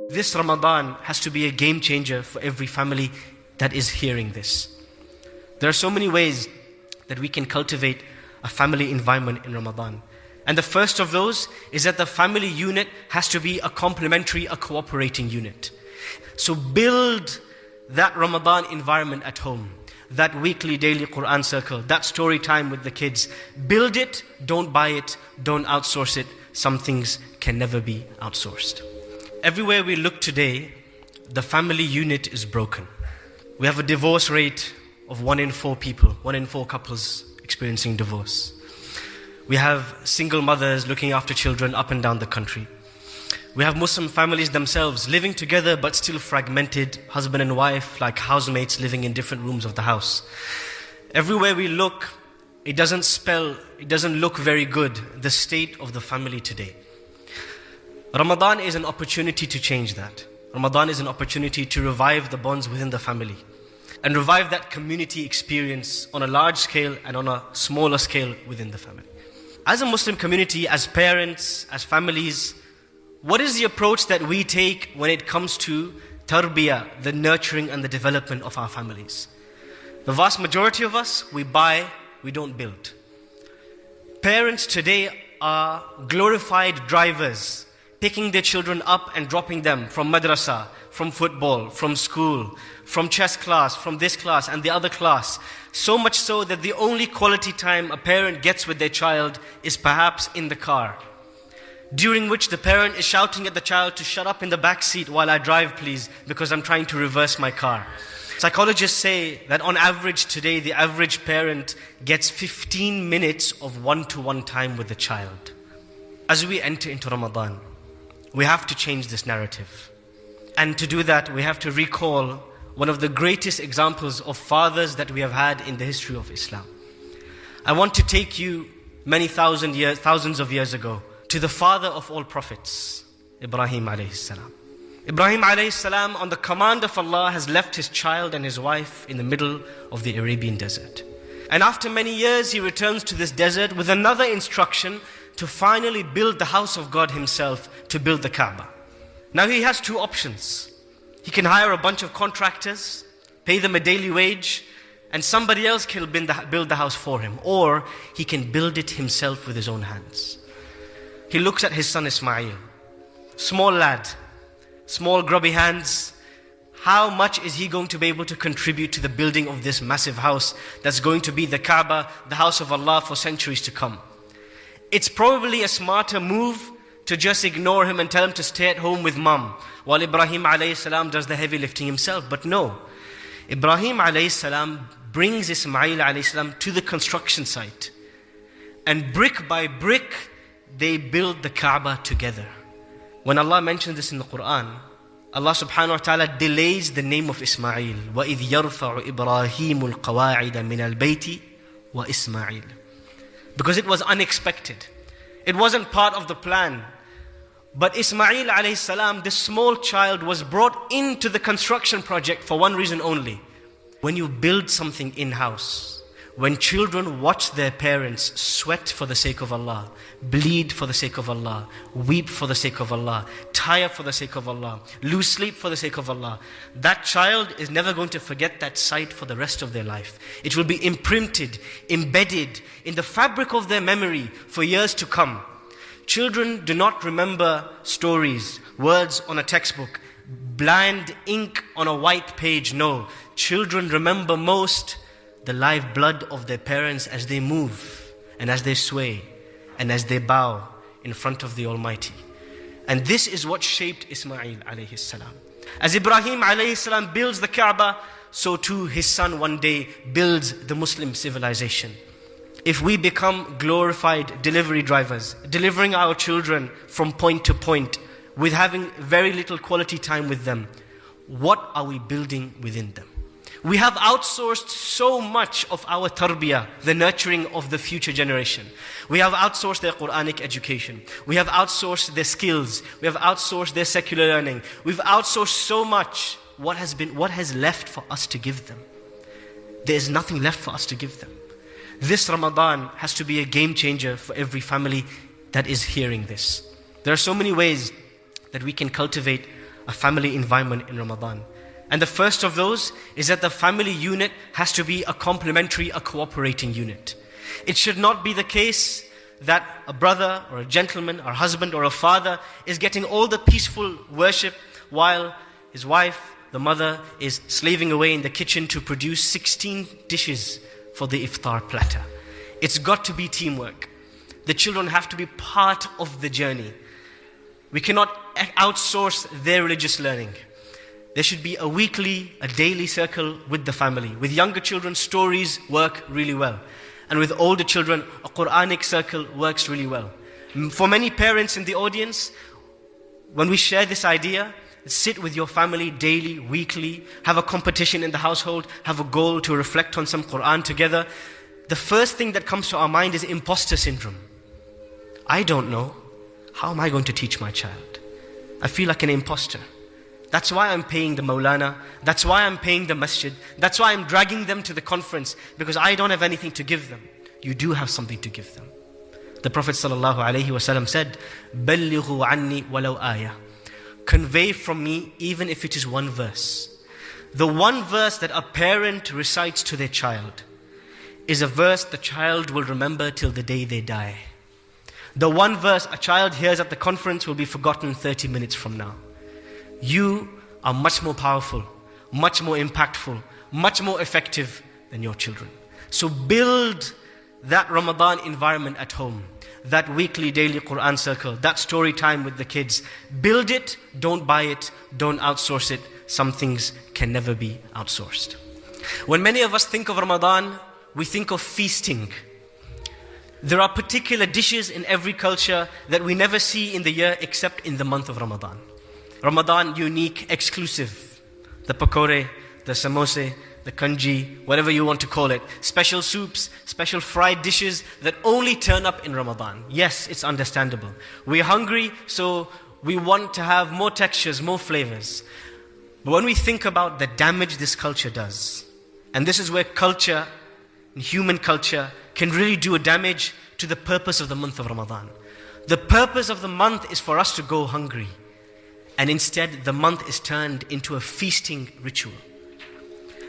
This Ramadan has to be a game changer for every family that is hearing this. There are so many ways that we can cultivate a family environment in Ramadan. And the first of those is that the family unit has to be a complementary, a cooperating unit. So build that Ramadan environment at home. That weekly, daily Quran circle, that story time with the kids. Build it, don't buy it, don't outsource it. Some things can never be outsourced. Everywhere we look today, the family unit is broken. We have a divorce rate of 1 in 4 people, 1 in 4 couples experiencing divorce. We have single mothers looking after children up and down the country. We have Muslim families themselves living together but still fragmented, husband and wife like housemates living in different rooms of the house. Everywhere we look, it doesn't look very good, the state of the family today. Ramadan is an opportunity to change that. Ramadan is an opportunity to revive the bonds within the family and revive that community experience on a large scale and on a smaller scale within the family. As a Muslim community, as parents, as families, what is the approach that we take when it comes to tarbiyah, the nurturing and the development of our families? The vast majority of us, we buy, we don't build. Parents today are glorified drivers, picking their children up and dropping them from madrasa, from football, from school, from chess class, from this class and the other class. So much so that the only quality time a parent gets with their child is perhaps in the car, during which the parent is shouting at the child to shut up in the back seat while I drive please, because I'm trying to reverse my car. Psychologists say that on average today, the average parent gets 15 minutes of one-to-one time with the child. As we enter into Ramadan, we have to change this narrative. And to do that, we have to recall one of the greatest examples of fathers that we have had in the history of Islam. I want to take you many thousands of years ago to the father of all prophets, Ibrahim alayhi salam. Ibrahim alayhi salam, on the command of Allah, has left his child and his wife in the middle of the Arabian desert. And after many years, he returns to this desert with another instruction to finally build the house of God himself, to build the Kaaba. Now he has 2 options. He can hire a bunch of contractors, pay them a daily wage, and somebody else can build the house for him. Or he can build it himself with his own hands. He looks at his son Ismail, small lad, small grubby hands. How much is he going to be able to contribute to the building of this massive house that's going to be the Kaaba, the house of Allah for centuries to come? It's probably a smarter move to just ignore him and tell him to stay at home with mom, while Ibrahim alayhi salam does the heavy lifting himself. But no, Ibrahim alayhi salam brings Ismail alayhi salam to the construction site. And brick by brick, they build the Kaaba together. When Allah mentions this in the Quran, Allah subhanahu wa ta'ala delays the name of Ismail. وَإِذْ يَرْفَعُ إِبْرَاهِيمُ الْقَوَاعِدَ مِنَ الْبَيْتِ وَإِسْمَاعِيلُ. Because it was unexpected. It wasn't part of the plan. But Ismail alayhi salam, this small child, was brought into the construction project for one reason only. When you build something in-house, when children watch their parents sweat for the sake of Allah, bleed for the sake of Allah, weep for the sake of Allah, tire for the sake of Allah, lose sleep for the sake of Allah, that child is never going to forget that sight for the rest of their life. It will be imprinted, embedded in the fabric of their memory for years to come. Children do not remember stories, words on a textbook, blind ink on a white page. No, children remember most the live blood of their parents as they move and as they sway and as they bow in front of the Almighty. And this is what shaped Ismail alayhi salam. As Ibrahim alayhi salam builds the Kaaba, so too his son one day builds the Muslim civilization. If we become glorified delivery drivers, delivering our children from point to point, with having very little quality time with them, what are we building within them? We have outsourced so much of our tarbiyah, the nurturing of the future generation. We have outsourced their Quranic education. We have outsourced their skills. We have outsourced their secular learning. We've outsourced so much. What has left for us to give them? There is nothing left for us to give them. This Ramadan has to be a game changer for every family that is hearing this. There are so many ways that we can cultivate a family environment in Ramadan. And the first of those is that the family unit has to be a complementary, a cooperating unit. It should not be the case that a brother or a gentleman or a husband or a father is getting all the peaceful worship while his wife, the mother, is slaving away in the kitchen to produce 16 dishes for the iftar platter. It's got to be teamwork. The children have to be part of the journey. We cannot outsource their religious learning. There should be a weekly, a daily circle with the family. With younger children, stories work really well. And with older children, a Quranic circle works really well. For many parents in the audience, when we share this idea, sit with your family daily, weekly, have a competition in the household, have a goal to reflect on some Quran together. The first thing that comes to our mind is imposter syndrome. I don't know. How am I going to teach my child? I feel like an imposter. That's why I'm paying the Maulana. That's why I'm paying the masjid. That's why I'm dragging them to the conference, because I don't have anything to give them. You do have something to give them. The Prophet ﷺ said, بَلِّغُوا عَنِّي وَلَوْ آيَةً. Convey from me even if it is one verse. The one verse that a parent recites to their child is a verse the child will remember till the day they die. The one verse a child hears at the conference will be forgotten 30 minutes from now. You are much more powerful, much more impactful, much more effective than your children. So build that Ramadan environment at home, that weekly, daily Quran circle, that story time with the kids. Build it, don't buy it, don't outsource it. Some things can never be outsourced. When many of us think of Ramadan, we think of feasting. There are particular dishes in every culture that we never see in the year except in the month of Ramadan. Ramadan unique, exclusive. The pakore, the samosa, the kanji, whatever you want to call it. Special soups, special fried dishes that only turn up in Ramadan. Yes, it's understandable. We're hungry, so we want to have more textures, more flavors. But when we think about the damage this culture does, and this is where culture, human culture, can really do a damage to the purpose of the month of Ramadan. The purpose of the month is for us to go hungry. And instead, the month is turned into a feasting ritual.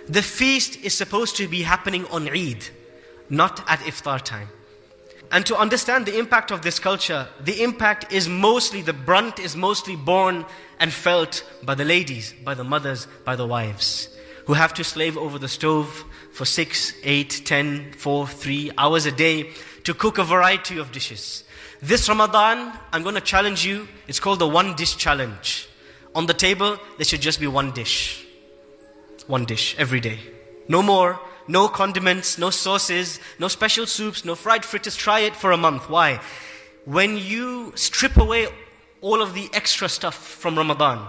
The feast is supposed to be happening on Eid, not at iftar time. And to understand the impact of this culture, the impact is mostly, the brunt is mostly borne and felt by the ladies, by the mothers, by the wives, who have to slave over the stove for 6, 8, 10, 4, 3 hours a day to cook a variety of dishes. This Ramadan, I'm going to challenge you. It's called the one dish challenge. On the table, there should just be one dish. One dish every day. No more, no condiments, no sauces, no special soups, no fried fritters. Try it for a month. Why? When you strip away all of the extra stuff from Ramadan,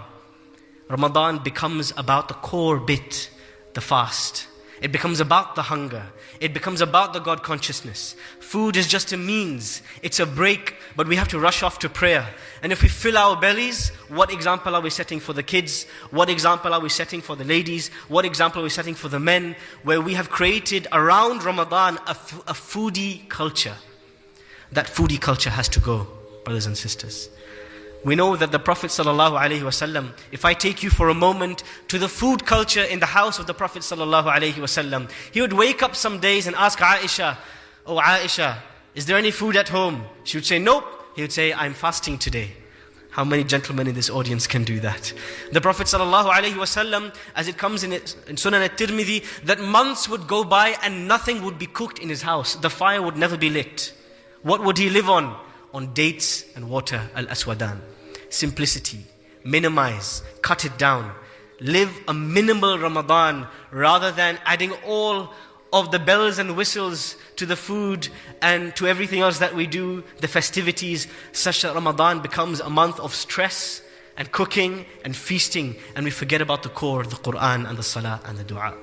Ramadan becomes about the core bit, the fast. It becomes about the hunger. It becomes about the God consciousness. Food is just a means. It's a break, but we have to rush off to prayer. And if we fill our bellies, what example are we setting for the kids? What example are we setting for the ladies? What example are we setting for the men? Where we have created around Ramadan a foodie culture. That foodie culture has to go, brothers and sisters. We know that the Prophet ﷺ, if I take you for a moment to the food culture in the house of the Prophet ﷺ, he would wake up some days and ask Aisha, "Oh Aisha, is there any food at home?" She would say, "Nope." He would say, "I'm fasting today." How many gentlemen in this audience can do that? The Prophet ﷺ, as it comes in Sunan at-Tirmidhi, that months would go by and nothing would be cooked in his house. The fire would never be lit. What would he live on? On dates and water, al-aswadan. Simplicity, minimize, cut it down. Live a minimal Ramadan rather than adding all of the bells and whistles to the food and to everything else that we do, the festivities, such that Ramadan becomes a month of stress and cooking and feasting, and we forget about the core, the Quran and the salah and the dua.